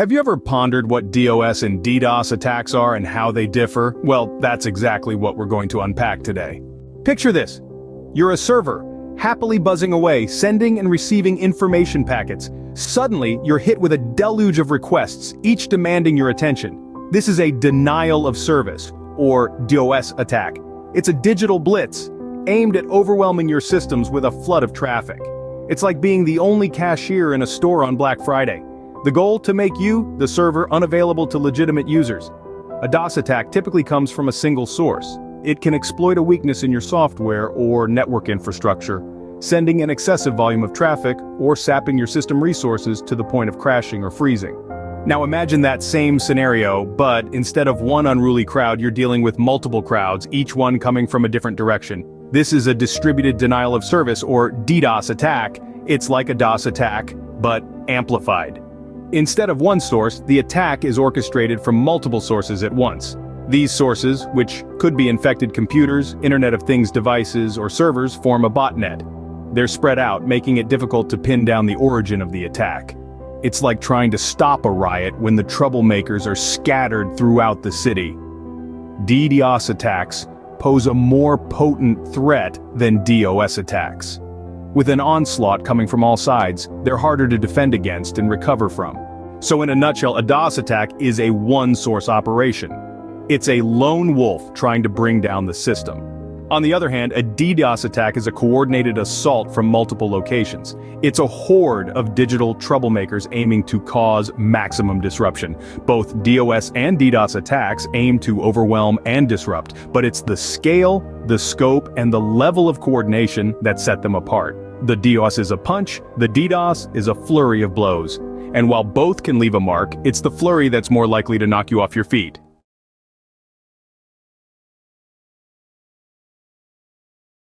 Have you ever pondered what DOS and DDoS attacks are and how they differ? Well, that's exactly what we're going to unpack today. Picture this. You're a server, happily buzzing away, sending and receiving information packets. Suddenly, you're hit with a deluge of requests, each demanding your attention. This is a denial of service, or DOS attack. It's a digital blitz, aimed at overwhelming your systems with a flood of traffic. It's like being the only cashier in a store on Black Friday. The goal, to make you, the server, unavailable to legitimate users. A DOS attack typically comes from a single source. It can exploit a weakness in your software or network infrastructure, sending an excessive volume of traffic or sapping your system resources to the point of crashing or freezing. Now imagine that same scenario, but instead of one unruly crowd, you're dealing with multiple crowds, each one coming from a different direction. This is a distributed denial of service, or DDoS attack. It's like a DOS attack, but amplified. Instead of one source, the attack is orchestrated from multiple sources at once. These sources, which could be infected computers, Internet of Things devices, or servers, form a botnet. They're spread out, making it difficult to pin down the origin of the attack. It's like trying to stop a riot when the troublemakers are scattered throughout the city. DDoS attacks pose a more potent threat than DOS attacks. With an onslaught coming from all sides, they're harder to defend against and recover from. So in a nutshell, a DOS attack is a one-source operation. It's a lone wolf trying to bring down the system. On the other hand, a DDoS attack is a coordinated assault from multiple locations. It's a horde of digital troublemakers aiming to cause maximum disruption. Both DOS and DDoS attacks aim to overwhelm and disrupt, but it's the scale, the scope, and the level of coordination that set them apart. The DOS is a punch, the DDoS is a flurry of blows. And while both can leave a mark, it's the flurry that's more likely to knock you off your feet.